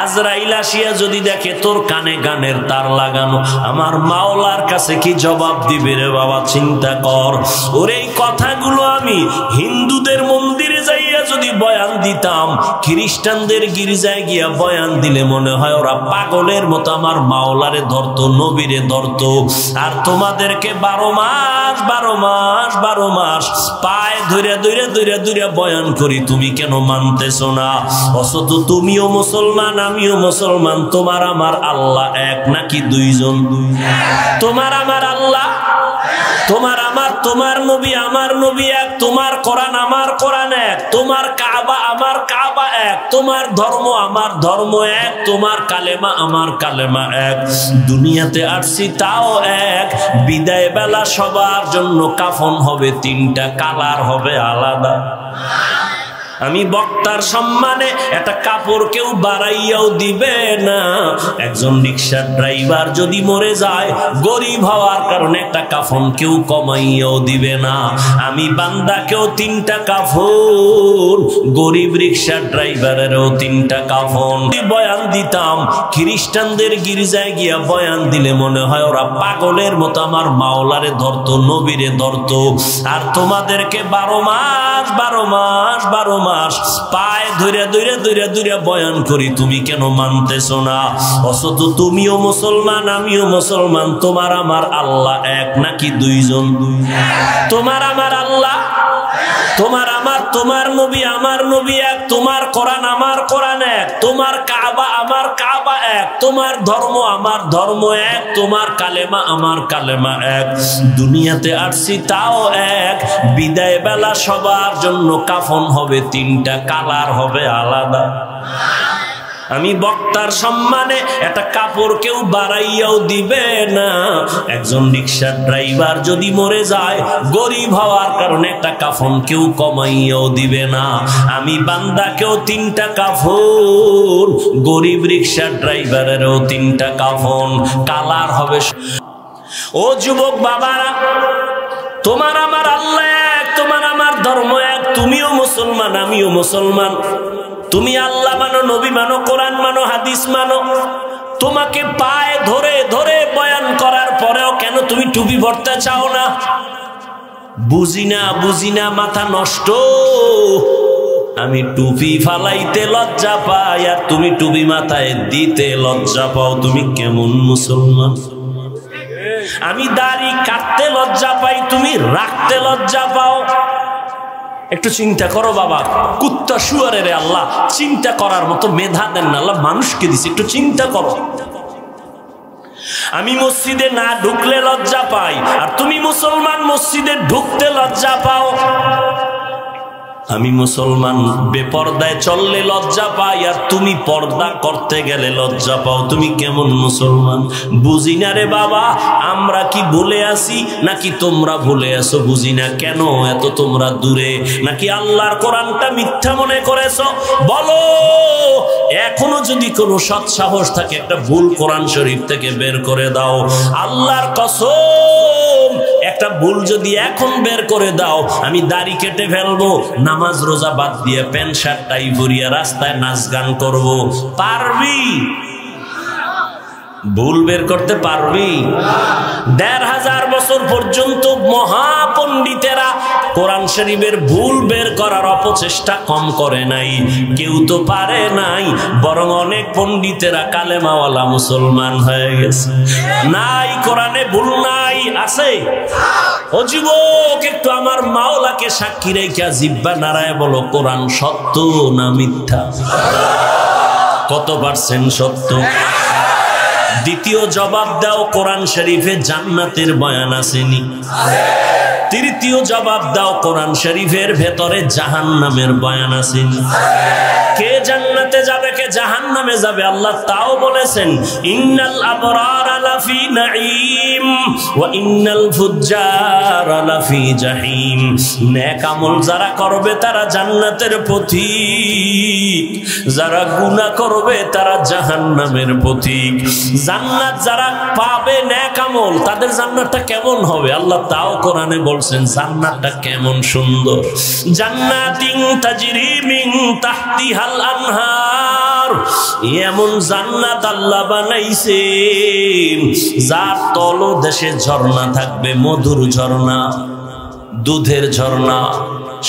আজরাইল আসিয়া যদি দেখে তোর কানে গানের তার লাগানো, আমার মাওলার কাছে কি জবাব দিবে রে বাবা? চিন্তা কর। ওর এই কথাগুলো আমি হিন্দুদের মন্দিরে যাইয়া যদি বয়ান দিতাম, খ্রিস্টানদের গির্জায় গিয়া বয়ান দিলে মনে হয় ওরা পাগলের মতো আমার মাওলারে ধরতো, নবীরে ধরতো। আর তোমাদেরকে 12 মাস পায়ে ধরে ধরে ধরে ধরে বয়ান করি, তুমি কেন মানতেছো না? অথচ তুমিও মুসলমান, আমিও মুসলমান। তোমার আমার আল্লাহ এক নাকি 2 জন? তোমার আমার আল্লাহ, তোমার নবী আমার নবী এক, তোমার কোরআন আমার কোরআন এক, তোমার কাবা আমার কাবা এক, তোমার ধর্ম আমার ধর্ম এক, তোমার কালেমা আমার কালেমা এক। দুনিয়াতে আসছি তাও এক। বিদায় বেলা সবার জন্য কাফন হবে 3টা, কালার হবে আলাদা। আমি বক্তার সম্মানে একটা কাপড় কেউ বাড়াইয়াও দিবে না। একজন রিকশার ড্রাইভার যদি মরে যায়, গরিব হওয়ার কারণে একটা কাফন কেউ কমাইয়াও দিবে না। আমি বান্দাকেও 3টা কাফন, গরিব রিকশার ড্রাইভারেরও 3টা কাফন। বয়ান দিতাম, খ্রিস্টানদের গির্জায় গিয়া বয়ান দিলে মনে হয় ওরা পাগলের মতো আমার মাওলারে ধরতো, নবীরে ধরতো। আর তোমাদেরকে 12 মাস পায়ে ধরে বয়ান করি, তুমি কেন মানতেছো না? অথচ তুমিও মুসলমান, আমিও মুসলমান। তোমার আমার আল্লাহ এক নাকি 2 জন? তোমার আমার আল্লাহ, তোমার নবী আমার নবী এক, তোমার কোরআন আমার কোরআন এক, তোমার কাবা আমার কাবা এক, তোমার ধর্ম আমার ধর্ম এক, তোমার কালেমা আমার কালেমা এক। দুনিয়াতে আসছি তাও এক। বিদায় বেলা সবার জন্য কাফন হবে 3টা, কালার হবে আলাদা। আমি বক্তার সম্মানে একটা কাপড় কেউ বাড়াইয়াও দিবে না। একজন রিকশার ড্রাইভার যদি মরে যায়, গরিব হওয়ার কারণে একটা কাফন কেউ কমাইয়াও দিবে না। আমি বান্দাকেও 3টা কাফন, গরিব রিকশার ড্রাইভারেরও 3টা কাফন, কালার হবে। ও যুবক বাবারা, তোমার আমার আল্লাহ এক, তোমার আমার ধর্ম এক। তুমিও মুসলমান, আমিও মুসলমান। তুমি আল্লাহ মানো, নবী মানো, কোরআন মানো, হাদিস মানো। তোমাকে পায়ে ধরে ধরে বয়ান করার পরেও কেন তুমি টুপি পরতে চাও না? বুঝি না, মাথা নষ্ট। আমি টুপি ফালাইতে লজ্জা পাই, আর তুমি টুপি মাথায় দিতে লজ্জা পাও। তুমি কেমন মুসলমান? আমি দাড়ি কাটতে লজ্জা পাই, তুমি রাখতে লজ্জা পাও। একটু চিন্তা করো বাবা, কুত্তা শুয়ারের আল্লাহ চিন্তা করার মতো মেধা দেন না, আল্লাহ মানুষকে দিছে। একটু চিন্তা করো। আমি মসজিদে না ঢুকলে লজ্জা পাই, আর তুমি মুসলমান মসজিদে ঢুকতে লজ্জা পাও। আমি মুসলমান বেপর্দায় চললে লজ্জা পাই, আর তুমি পর্দা করতে গেলে লজ্জা পাও। তুমি কেমন মুসলমান? বুঝি না রে বাবা, আমরা কি ভুলে আসি নাকি তোমরা ভুলে আসো? বুঝি না কেন এত তোমরা দূরে, নাকি আল্লাহর কোরআনটা মিথ্যা মনে করেছো? বলো, এখনো যদি কোনো সৎ সাহস থাকে একটা ভুল কোরআন শরীফ থেকে বের করে দাও। আল্লাহর কসম, একটা ভুল যদি এখন বের করে দাও, আমি দাড়ি কেটে ফেলবো, নামাজ রোজা বাদ দিয়ে প্যান্ট শার্ট টাই পরিয়া রাস্তায় নাচ গান করবো। পারবি? ভুল বের করতে পারবি? 1500 বছর পর্যন্ত মহাপণ্ডিতেরা কোরআন শরীফের ভুল বের করার অপচেষ্টা কম করে নাই। কেউ তো পারে নাই, বরং অনেক পণ্ডিতেরা কালেমাওয়ালা মুসলমান হয়ে গেছে। নাই কোরআনে ভুল নাই, আছে? ও যুবক, একটু আমার মাওলাকে সাক্ষী রেখে জিহ্বা নাড়ায় বলো, কোরআন সত্য না মিথ্যা? কত পার্সেন্ট সত্য? দ্বিতীয় জবাব দাও, কোরআন শরীফে জান্নাতের বয়ান আসেনি? তৃতীয় জবাব দাও, কোরআন শরীফের ভেতরে জাহান্নামের বয়ান আসেনি? কে জান্নাতে যাবে, কে জাহান্নামে যাবে আল্লাহ তাও বলেছেন, ইন্নাল আবরারা লাফি নাঈম ওয়া ইন্নাল ফুজ্জারা লাফি জাহিম। নেক আমল যারা করবে তারা জান্নাতের পথিক, যারা গুনাহ করবে তারা জাহান্নামের পথিক। জান্নাত যারা পাবে নেক আমল, তাদের জান্নাতটা কেমন হবে আল্লাহ তাও কোরআনে বলছেন। জান্নাতটা কেমন সুন্দর! জান্নাতিন তাজরি মিন তাহতিহাল আনহার। এমন জান্নাত আল্লাহ বানাইছে যার তলদেশে ঝর্ণা থাকবে, মধুর ঝর্ণা, দুধের ঝর্ণা,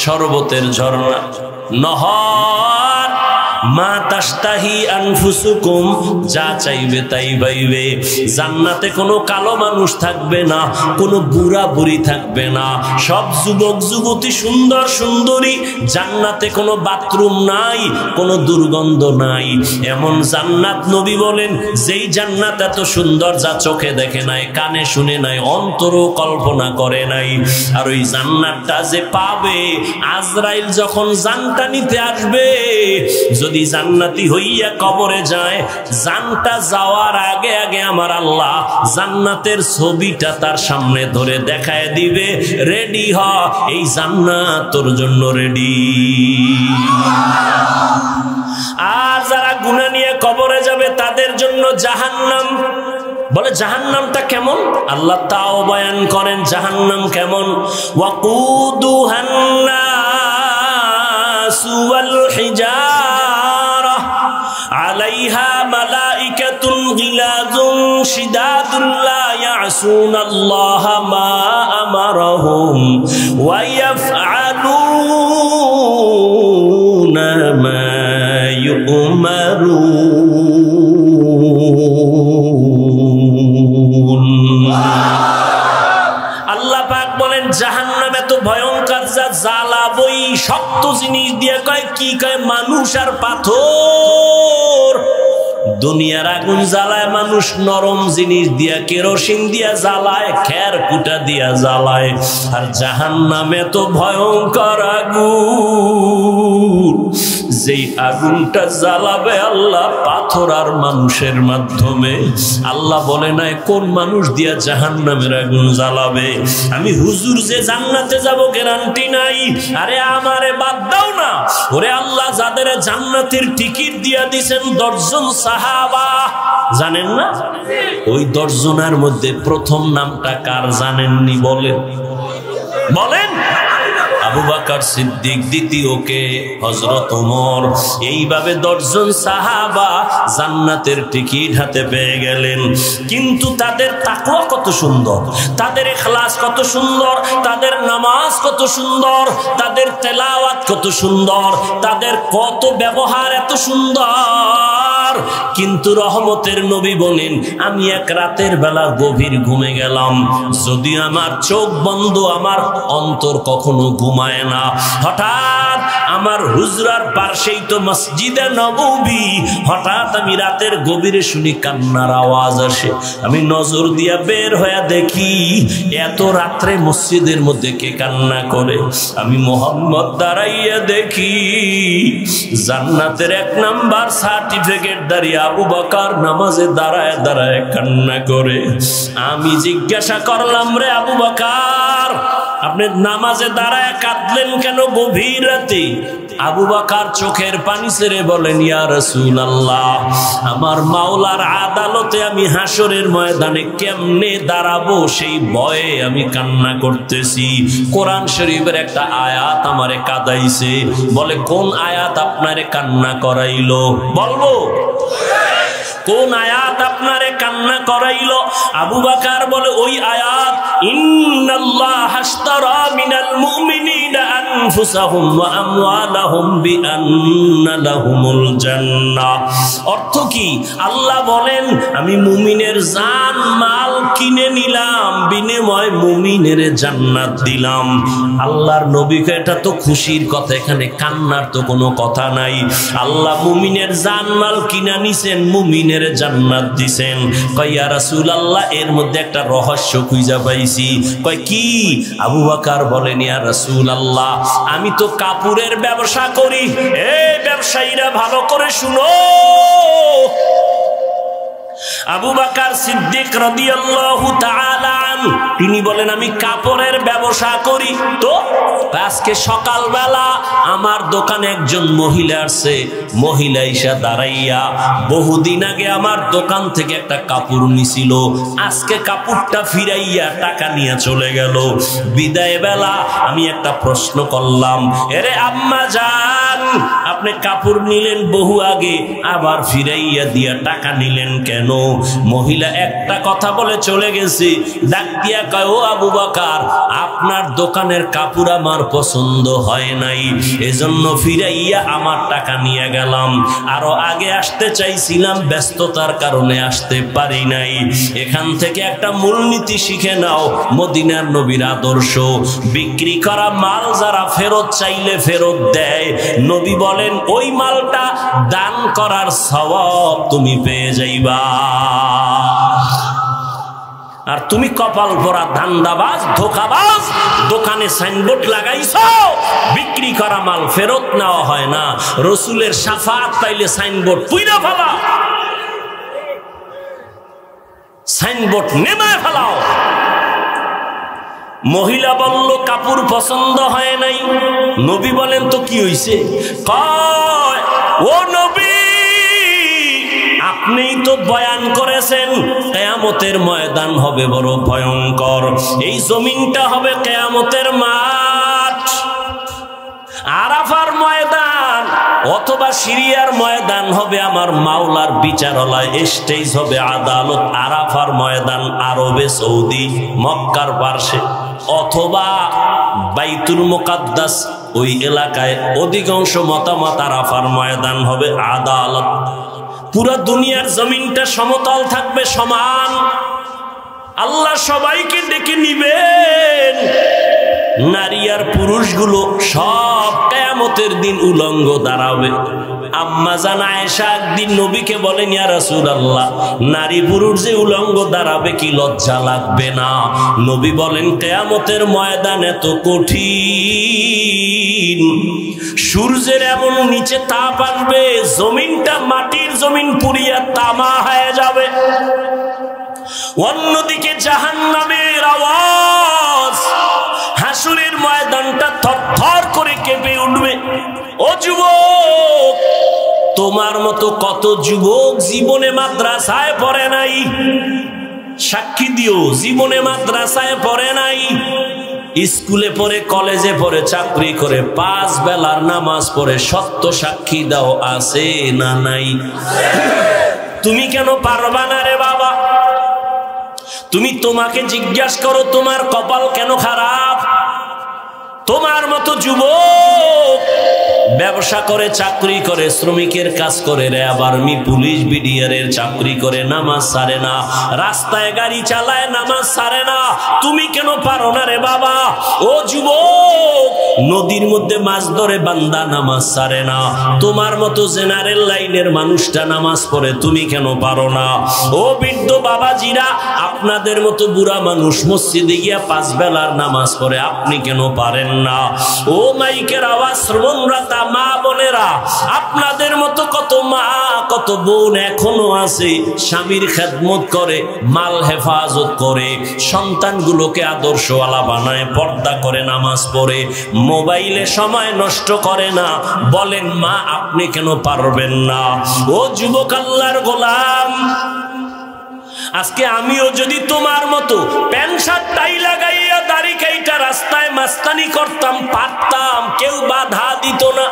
শরবতের ঝর্ণা, নহর। মা তাশতাহি আনফুসুকুম, যা চাইবে তাই পাইবে। জান্নাতে কোনো কালো মানুষ থাকবে না, কোনো বুড়া বুড়ি থাকবে না, সব যুবক যুবতী, সুন্দর সুন্দরী। জান্নাতে কোনো বাথরুম নাই, কোনো দুর্গন্ধ নাই। এমন জান্নাত নবী বলেন, যেই জান্নাত এত সুন্দর যা চোখে দেখে নাই, কানে শুনে নাই, অন্তরও কল্পনা করে নাই। আর ওই জান্নাতটা যে পাবে, আজরাইল যখন জানটা নিতে আসবে, যদি যদি জান্নাতি হইয়া কবরে যায়, জানটা যাওয়ার আগে আগে আমার আল্লাহ জান্নাতের ছবিটা তার সামনে ধরে দেখায় দিবে, রেডি হ, এই জান্নাত তোর জন্য রেডি। আর যারা গুনাহ নিয়ে কবরে যাবে তাদের জন্য জাহান্নাম। বলে জাহান্নামটা কেমন? আল্লাহ তাও বয়ান করেন জাহান্নাম কেমন। ওয়াকুদুহান নাসু ওয়াল হিজারা আলাইহা মালাইকাতুন গিলাযুন শিদাদুন লা ইয়াসুনাল্লাহা মা আমারহুম ওয়া ইয়াফআলুনা মা ইউমারুন। আল্লাহ পাক বলেন জাহান্নাম এত ভয়ঙ্কর, যা জ্বালাবই শক্ত জিনিস দিয়ে, কয় কি কয় মানুষ আর পাথর। দুনিয়ার আগুন জ্বালায় মানুষ নরম জিনিস দিয়া, কেরোসিন দিয়া জ্বালায়, খের কুটা দিয়া জ্বালায়। আর জাহান্নাম এত ভয়ঙ্কর আগুন, যেই আগুনটা জ্বালাবে আল্লাহ পাথর আর মানুষের মাধ্যমে। আল্লাহ বলে নাই কোন মানুষ দিয়া জাহান্নামের আগুন জ্বালাবে। আমি হুজুর যে জান্নাতে যাব গ্যারান্টি নাই। আরে আমারে বাদ দাও না, ওরে আল্লাহ যাদের জান্নাতের টিকিট দিয়া দিয়েছেন 10 জন সাহাবা, জানেন না? ওই 10 জনের মধ্যে প্রথম নামটা কার জানেননি? বলেন বলেন। আবু বকর সিদ্দিক, দ্বিতীয়কে হযরত ওমর। এইভাবে 10 জন সাহাবা জান্নাতের টিকিট হাতে পেয়ে গেলেন। কিন্তু তাদের তাকওয়া কত সুন্দর, তাদের ইখলাস কত সুন্দর, তাদের নামাজ কত সুন্দর, তাদের তেলাওয়াত কত সুন্দর, তাদের কত ব্যবহার এত সুন্দর। কিন্তু রহমতের নবী বলেন আমি এক রাতের বেলা গভীর ঘুমে গেলাম, যদি আমার চোখ বন্ধ, আমার অন্তর কখনো ঘুমায় না। হঠাৎ আমার হুজরার পাশেই তো মসজিদে নববী, হঠাৎ আমি রাতের গভীরে শুনি কান্নার আওয়াজ আসে। আমি নজর দিয়া বের হয়ে দেখি এত রাত্রে মসজিদের মধ্যে কে কান্না করে। আমি মোহাম্মদ দাঁড়াইয়া দেখি জান্নাতের 1 নাম্বার সার্টিফিকেট দাঁড়িয়ে আবু বকর নামাজে দাঁড়ায় দাঁড়ায় কান্না করে। আমি জিজ্ঞাসা করলাম, রে আবু বকর আপনি নামাজে দাঁড়ায় কাঁদলেন কেন গভীর রাতে? আবু বকর চোখের পানি ছেড়ে বলেন, ইয়া রাসূলুল্লাহ, আমার মাওলার আদালতে আমি হাসরের ময়দানে কেমনে দাঁড়াবো সেই ভয়ে আমি কান্না করতেছি। কোরআন শরীফের একটা আয়াত আমারে কাঁদাইছে। বলে কোন আয়াত আপনারে কান্না করাইলো? বলবো কোন আয়াত আপনারে কান্না করাইলো? আবু বকর বলে ওই আয়াত, ইন্নাল্লাহা আশতারা মিনাল মুমিনিনা আনফুসাহুম ওয়া আমওয়ালাহুম বিআন্না লাহুমুল জান্নাহ। অর্থ কি? আল্লাহ বলেন আমি মুমিনের জান মাল কিনে নিলাম, বিনিময়ে মুমিনের জান্নাত দিলাম। আল্লাহর নবীকে এটা তো খুশির কথা, এখানে কান্নার তো কোনো কথা নাই। আল্লাহ মুমিনের জান মাল কিনা নিছেন, মুমিনের জান্নাত দিছেন। কয় ইয়া রাসূলুল্লাহ এর মধ্যে একটা রহস্য খুঁজে পাইছি। কয় কি? আবু বকর বলেন, ইয়া রাসূলুল্লাহ আমি তো কাপড়ের ব্যবসা করি। এই ব্যবসায়ীরা ভালো করে শুনো। আবু বকর সিদ্দিক রাদিয়াল্লাহু তাআলা আনহু তিনি বলেন আমি কাপড়ের ব্যবসা করি। তো আজকে সকালবেলা আমার দোকানে একজন মহিলা আসছে। মহিলা এসে দাঁড়াইয়া বহুদিন আগে আমার দোকান থেকে একটা কাপড় নিছিল, আজকে কাপড়টা ফিরাইয়া টাকা নিয়ে চলে গেল। বিদায় বেলা আমি একটা প্রশ্ন করলাম, এরে আম্মা জান আপনি কাপড় নিলেন বহু আগে, আবার ফিরাইয়া দিয়া টাকা নিলেন কেন? মহিলা একটা কথা বলে চলে গেছে। ডাক দিয়া কয়, ও আবু বকর আপনার দোকানের কাপড় আমার পছন্দ হয় নাই, এজন্য ফিরাইয়া আমার টাকা নিয়ে গেলাম। আরো আগে আসতে চাইছিলাম, ব্যস্ততার কারণে আসতে পারি নাই। এখান থেকে একটা মূলনীতি শিখে নাও, মদিনার নবীর আদর্শ। বিক্রি করা মাল যারা ফেরত চাইলে ফেরত দেয়, নবী বলেন ওই মালটা দান করার সওয়াব তুমি পেয়ে যাইবা। আর তুমি কপাল ভরা ধান্দাবাজ, ধোকাবাজ, দোকানে সাইনবোর্ড লাগাইছো, বিক্রি করা মাল ফেরত নেওয়া হয় না। রসুলের শাফাত পাইলে সাইনবোর্ড পুইরা ফেলা, সাইনবোর্ড নেমায় ফেলাও। মহিলা বলল কাপড় পছন্দ হয় নাই। নবী বলেন তো কি হইছে? কয় ও নবী, আপনিই তো বয়ান করেছেন কিয়ামতের ময়দান হবে বড় ভয়ঙ্কর, এই জমিনটা হবে কিয়ামতের মাঠ। আরাফার ময়দান অথবা সিরিয়ার ময়দান হবে আমার মাওলার বিচারালয়, স্টেজ হবে আদালত। আরাফার ময়দান আরবে সৌদি মক্কার পার্শ্বে অথবা বাইতুল মুকাদ্দাস ওই এলাকায় অধিকাংশ মতামত আরাফার ময়দান হবে আদালত। পুরা দুনিয়ার জমিনটা সমতল থাকবে, সমান। আল্লাহ সবাইকে ডেকে নিবেন, নারী আর পুরুষগুলো সব কিয়ামতের দিন উলঙ্গ দাঁড়াবে। আম্মা জান আয়েশা একদিন নবীকে বলেন, ইয়া রাসূলুল্লাহ, নারী পুরুষ যে উলঙ্গ দাঁড়াবে কি লজ্জা লাগবে না? নবী বলেন, কিয়ামতের ময়দান এত কঠিন, সূর্যের এমন নিচে তাপ আসবে, জমিনটা মাটির জমিন পুড়িয়া তামা হয়ে যাবে। অন্যদিকে জাহান্নামের আওয়াজ, হাসুরের ময়দানটা থরথর করে কেঁপে উঠবে। ও যুবক, তোমার মতো কত যুবক জীবনে মাদ্রাসায় পড়ে নাই, সাক্ষী দিও, জীবনে মাদ্রাসায় পড়ে নাই, স্কুলে পড়ে, কলেজে পড়ে, চাকরি করে, 5 বেলার নামাজ পড়ে, সত্য সাক্ষী দাও, আছে না নাই? তুমি কেন পারবা না রে বাবা? তুমি তোমাকে জিজ্ঞাসা করো, তোমার কপাল কেন খারাপ? তোমার মতো যুবক ব্যবসা করে, চাকরি করে, শ্রমিকের কাজ করে, র্যাব, আর্মি, পুলিশ, বিডিআরের চাকরি করে, নামাজ ছাড়ে না, রাস্তায় গাড়ি চালায়, নামাজ ছাড়ে না। তুমি কেন পারো না রে বাবা? ও যুবক, নদীর মধ্যে মাছ ধরে বান্দা নামাজ ছাড়ে না, তোমার মতো জেনারেল লাইনের মানুষটা নামাজ পড়ে, তুমি কেন পারো না? ও বৃদ্ধ বাবাজিরা, আপনাদের মতো বুড়া মানুষ মসজিদে গিয়া 5 বেলার নামাজ পড়ে, আপনি কেন পারেন না? ও মাইকের আওয়াজ শ্রবণরতা মা বোনেরা, আপনাদের মতো কত মা, কত বোন এখনো আছে, স্বামীর খেদমত করে, মাল হেফাজত করে, সন্তানগুলোকে আদর্শওয়ালা বানায়, পর্দা করে, নামাজ পড়ে, মোবাইলে সময় নষ্ট করে না। বলেন মা, আপনি কেন পারবেন না? ও যুবক আল্লাহর গোলাম, আজকে আমিও যদি তোমার মতো প্যান্ট শার্ট টাই লাগাইয়া দাড়ি কাইটা রাস্তায় মাস্তানি করতাম, পারতাম, কেউ বাধা দিত না।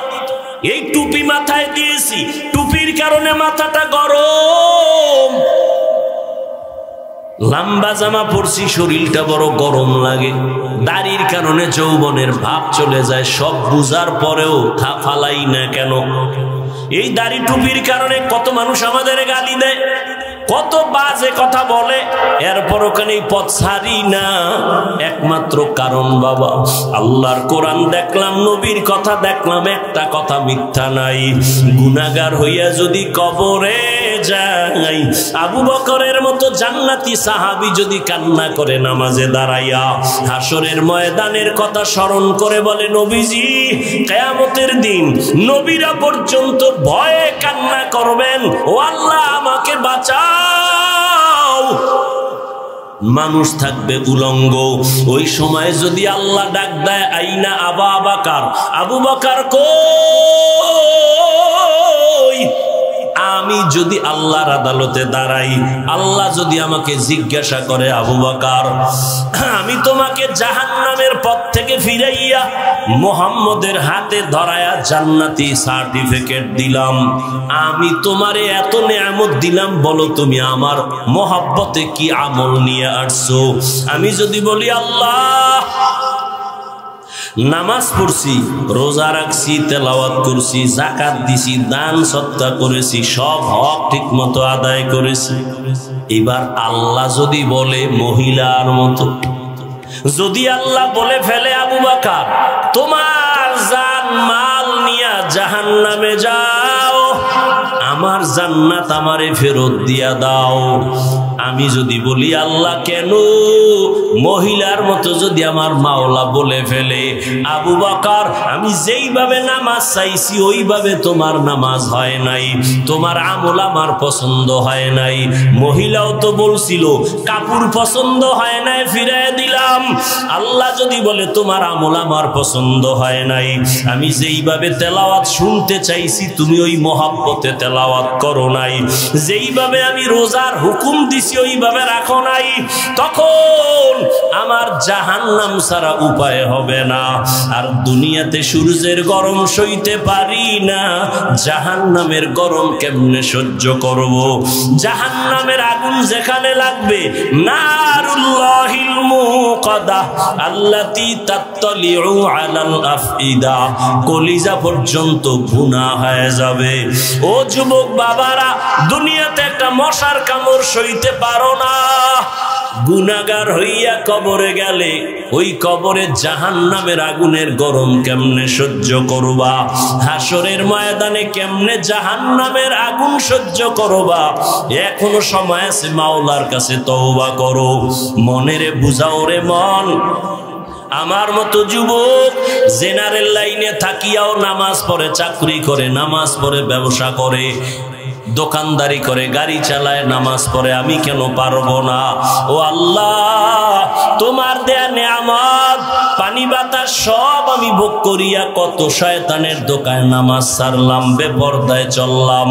এই টুপি মাথায় দিয়েছি, টুপির কারণে মাথাটা গরম, লম্বা জামা পরছি, শরীরটা বড় গরম লাগে, দাড়ির কারণে যৌবনের ভাব চলে যায়। সব বুঝার পরেও ফালাই না কেন? এই দাড়ি টুপির কারণে কত মানুষ আমাদের গালি দেয়, কত বাজে কথা বলে, এরপর ওখানে পথ ছাড়ি না। একমাত্র কারণ বাবা, আল্লাহর কোরআন দেখলাম, নবীর কথা দেখলাম, একটা কথা মিথ্যা নাই। গুনাহগার হইয়া যদি কবরে যাই, আবু বকরের মতো জান্নাতি সাহাবী যদি কান্না করে নামাজে দাঁড়াইয়া, হাসরের ময়দানের কথা স্মরণ করে বলে, নবীজি কিয়ামতের দিন নবীরা পর্যন্ত ভয়ে কান্না করবেন, ও আল্লাহ আমাকে বাঁচাও। মানুষ থাকবে উলঙ্গ, ওই সময় যদি আল্লাহ ডাক দেয়, আইনা আবা বাকার, আবু বকর কই? আমি যদি আল্লাহর আদালতে দাঁড়াই, আল্লাহ যদি আমাকে জিজ্ঞাসা করে, আবু বকর, আমি তোমাকে জাহান্নামের পথ থেকে ফিরাইয়া মুহাম্মদের হাতে ধরায়া জান্নাতি সার্টিফিকেট দিলাম, আমি তোমারে এত নেয়ামত দিলাম, বলো তুমি আমার মহব্বতে কি আমল নিয়ে আসছো? আমি যদি বলি, আল্লাহ নামাজ পড়ছি, রোজা রাখছি, তেলাওয়াত করছি, যাকাত দিছি, দান সদকা করেছি, সব হক ঠিক মতো আদায় করেছি, এবার আল্লাহ যদি বলে মহিলার মতো, যদি আল্লাহ বলে ফেলে, আবু বকর তোমার জান মাল নিয়া জাহান্নামে যাও, আমার জান্নাত আমারে ফেরত দিয়া দাও। আমি যদি বলি আল্লাহ কেন? মহিলার মতো যদি আমার মাওলা বলে ফেলে, আবু বকর আমি যেইভাবে নামাজ চাইছি ওইভাবে তোমার নামাজ হয় নাই, তোমার আমল আমার পছন্দ হয় নাই। মহিলাও তো বলছিল কাপড় পছন্দ হয় নাই, ফিরাই দিলাম। আল্লাহ যদি বলে তোমার আমল আমার পছন্দ হয় নাই, আমি যেইভাবে তেলাওয়াত শুনতে চাইছি তুমি ওই মহাব্বতে তেলাওয়াত করো নাই, যেইভাবে আমি রোজার হুকুম দিছি ওইভাবে রাখো নাই, তখন আমার জাহান্নাম ছাড়া উপায় হবে না। আর দুনিয়াতে সূর্যের গরম সইতে পারি না, জাহান্নামের গরম কেমনে সহ্য করব? জাহান্নামের আগুন যেখানে লাগবে, নারুল্লাহিল মুকাদা আল্লাতী তাত্তালিউ আলাল আফইদা, কলিজা পর্যন্ত ভুনা হয়ে যাবে। ও যুবক বাবারা, দুনিয়াতে একটা মশার কামড় সইতে পারো না, গুনাহগার হইয়া কবরে গেলে ওই কবরে জাহান্নামের আগুনের গরম কেমনে সহ্য করবা? হাসরের ময়দানে কেমনে জাহান্নামের আগুন সহ্য করবা? এখনো সময় আছে, মাওলার কাছে তওবা করো, মনেরে বুঝাও রে মন। আমার মতো যুবক জেনারেল লাইনে থাকিয়াও নামাজ পড়ে, চাকরি করে, নামাজ পড়ে, ব্যবসা করে, দোকানদারি করে, গাড়ি চালায়, নামাজ পড়ে, আমি কেন পারবো না? ও আল্লাহ, তোমার দেয়া নেয়ামত পানি বাতাস সব আমি ভোগ করিয়া কত শয়তানের দোকানে নামাজ ছাড়লাম, বেপরদায় চললাম,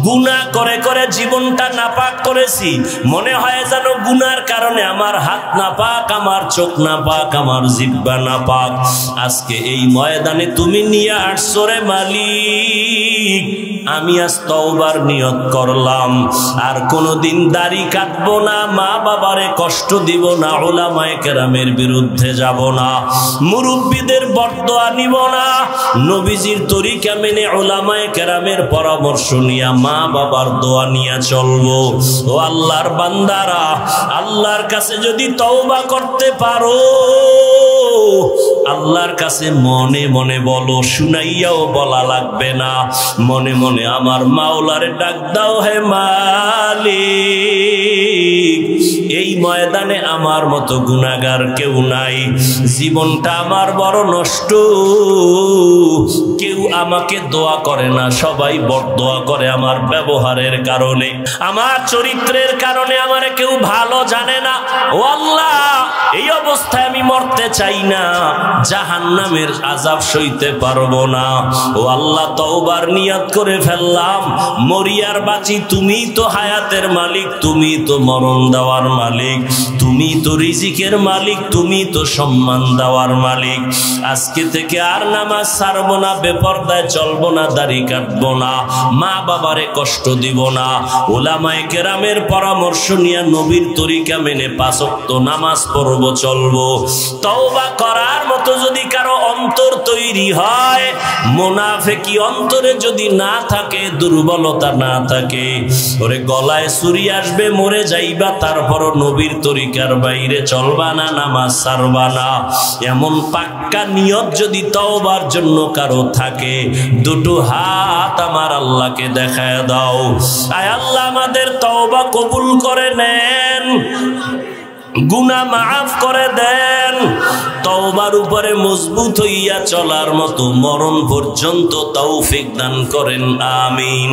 গুনাহ করে করে জীবনটা নাপাক করেছি। মনে হয় যেন গুনার কারণে আমার হাত নাপাক, আমার চোখ নাপাক, আমার জিহ্বা নাপাক। আজকে এই ময়দানে তুমি নিয়ে আসছো রে মালিক, আমি আজ তওবার নিয়ত করলাম, আর কোনোদিন দাড়ি কাটবো না, মা বাবারে কষ্ট দিব না, উলামায়ে কেরামের বিরুদ্ধে যাব না, মুরব্বীদের বরদোয়া নিব না, নবীজির তরিকা মেনে উলামায়ে কেরামের পরামর্শ নিয়া মা বাবার দোয়া নিয়া চলবো। ও আল্লাহর বান্দারা, আল্লাহর কাছে যদি তওবা করতে পারো, আল্লাহর কাছে মনে মনে বলো, শুনাইয়াও বলা লাগবে না, মনে মনে আমার মাওলারে ডাক দাও, হে মালিক এই ময়দানে আমার মতো গুনাহগার কেউ নাই, জীবনটা আমার বড় নষ্ট, কেউ আমাকে দোয়া করে না, সবাই বরদোয়া করে আমার ব্যবহারের কারণে, আমার চরিত্রের কারণে আমারে কেউ ভালো জানে না। ও আল্লাহ, এই অবস্থায় আমি মরতে চাই না, জাহান্নামের আযাব সইতে পারবো না। ও আল্লাহ, তওবার নিয়ত করে ফেললাম, মরিয়ার বাঁচি তুমি তো হায়াতের মালিক, তুমি তো মরণ দেওয়ার মালিক, তুমি তো রিজিকের মালিক, তুমি তো সম্মান দেওয়ার মালিক। আজকে থেকে আর নামাজ ছাড়বো না, বেপরদায় চলবো না, দাড়ি কাটবো না, মা বাবারে কষ্ট দিব না, উলামায়ে কেরামের পরামর্শ নিয়ে নবীর তরিকা মেনে 5 ওয়াক্ত নামাজ পড়বো, চলবো। তওবা করার মতো যদি কারো অন্তর তৈরি হয়, মুনাফিকি অন্তরে যদি না থাকে, দুর্বলতা না থাকে, ওরে গলায় ছুরি আসবে, মরে যাইবা, তারপর নবীর তরিকার বাইরে চলবা না, নামাজ ছাড়বা না, এমন পাক্কা নিয়ত যদি তওবার জন্য কারো থাকে, দুটো হাত আমার আল্লাহকে দেখায় দাও। আয় আল্লাহ, আমাদের তওবা কবুল করে নেন, গুনাহ মাফ করে দেন, তওবার উপরে মজবুত হইয়া চলার মতো মরণ পর্যন্ত তৌফিক দান করেন, আমিন।